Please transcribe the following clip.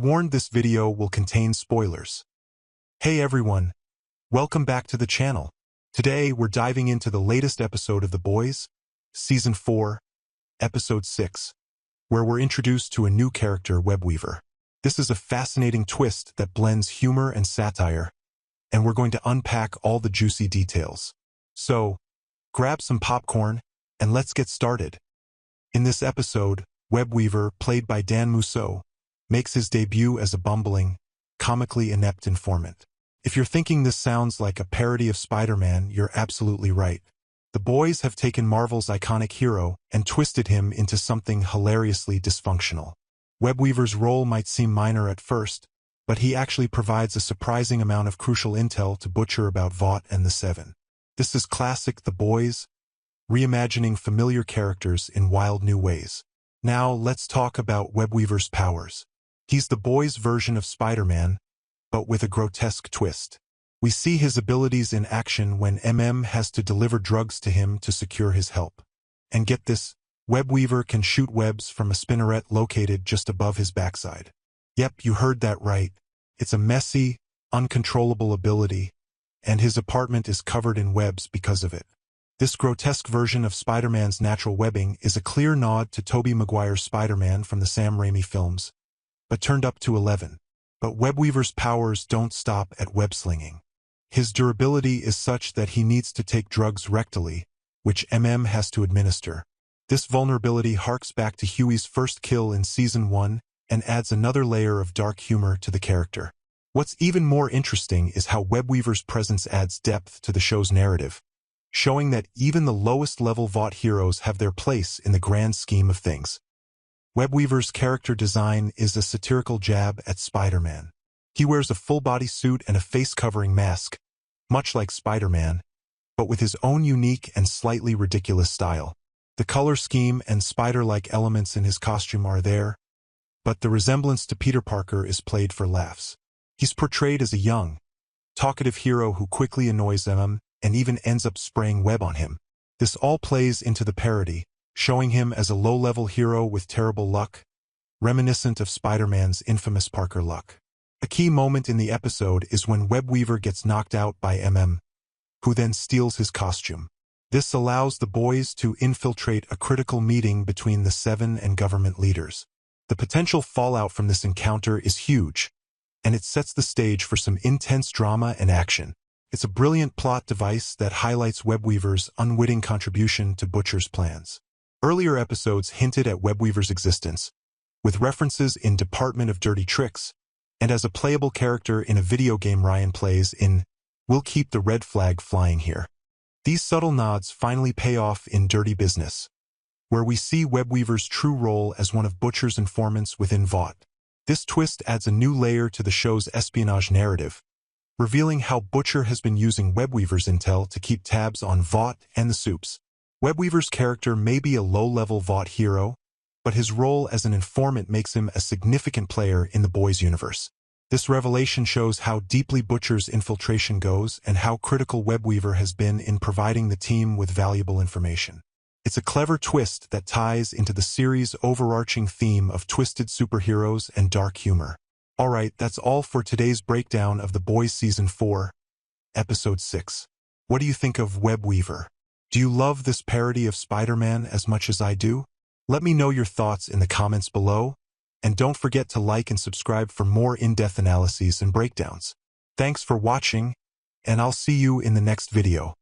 warned this video will contain spoilers. Hey everyone, welcome back to the channel. Today we're diving into the latest episode of The Boys, Season 4, Episode 6, where we're introduced to a new character, Webweaver. This is a fascinating twist that blends humor and satire, and we're going to unpack all the juicy details. So, grab some popcorn, and let's get started. In this episode, Webweaver, played by Dan Mousseau, makes his debut as a bumbling, comically inept informant. If you're thinking this sounds like a parody of Spider-Man, you're absolutely right. The boys have taken Marvel's iconic hero and twisted him into something hilariously dysfunctional. Webweaver's role might seem minor at first, but he actually provides a surprising amount of crucial intel to Butcher about Vought and the Seven. This is classic The Boys, reimagining familiar characters in wild new ways. Now let's talk about Webweaver's powers. He's the boys' version of Spider-Man, but with a grotesque twist. We see his abilities in action when has to deliver drugs to him to secure his help. And get this, Webweaver can shoot webs from a spinneret located just above his backside. Yep, you heard that right. It's a messy, uncontrollable ability, and his apartment is covered in webs because of it. This grotesque version of Spider-Man's natural webbing is a clear nod to Tobey Maguire's Spider-Man from the Sam Raimi films, but turned up to 11. But Webweaver's powers don't stop at web-slinging. His durability is such that he needs to take drugs rectally, which has to administer. This vulnerability harks back to Huey's first kill in Season 1 and adds another layer of dark humor to the character. What's even more interesting is how Webweaver's presence adds depth to the show's narrative, showing that even the lowest-level Vought heroes have their place in the grand scheme of things. Webweaver's character design is a satirical jab at Spider-Man. He wears a full-body suit and a face-covering mask, much like Spider-Man, but with his own unique and slightly ridiculous style. The color scheme and spider-like elements in his costume are there, but the resemblance to Peter Parker is played for laughs. He's portrayed as a young, talkative hero who quickly annoys and even ends up spraying web on him. This all plays into the parody, showing him as a low-level hero with terrible luck, reminiscent of Spider-Man's infamous Parker luck. A key moment in the episode is when Webweaver gets knocked out by who then steals his costume. This allows the boys to infiltrate a critical meeting between the Seven and government leaders. The potential fallout from this encounter is huge, and it sets the stage for some intense drama and action. It's a brilliant plot device that highlights Webweaver's unwitting contribution to Butcher's plans. Earlier episodes hinted at Webweaver's existence, with references in Department of Dirty Tricks, and as a playable character in a video game Ryan plays in We'll Keep the Red Flag Flying Here. These subtle nods finally pay off in Dirty Business, where we see Webweaver's true role as one of Butcher's informants within Vought. This twist adds a new layer to the show's espionage narrative, revealing how Butcher has been using Webweaver's intel to keep tabs on Vought and the Supes. Webweaver's character may be a low-level Vought hero, but his role as an informant makes him a significant player in the boys' universe. This revelation shows how deeply Butcher's infiltration goes and how critical Webweaver has been in providing the team with valuable information. It's a clever twist that ties into the series' overarching theme of twisted superheroes and dark humor. Alright, that's all for today's breakdown of The Boys Season 4, Episode 6. What do you think of Webweaver? Do you love this parody of Spider-Man as much as I do? Let me know your thoughts in the comments below, and don't forget to like and subscribe for more in-depth analyses and breakdowns. Thanks for watching, and I'll see you in the next video.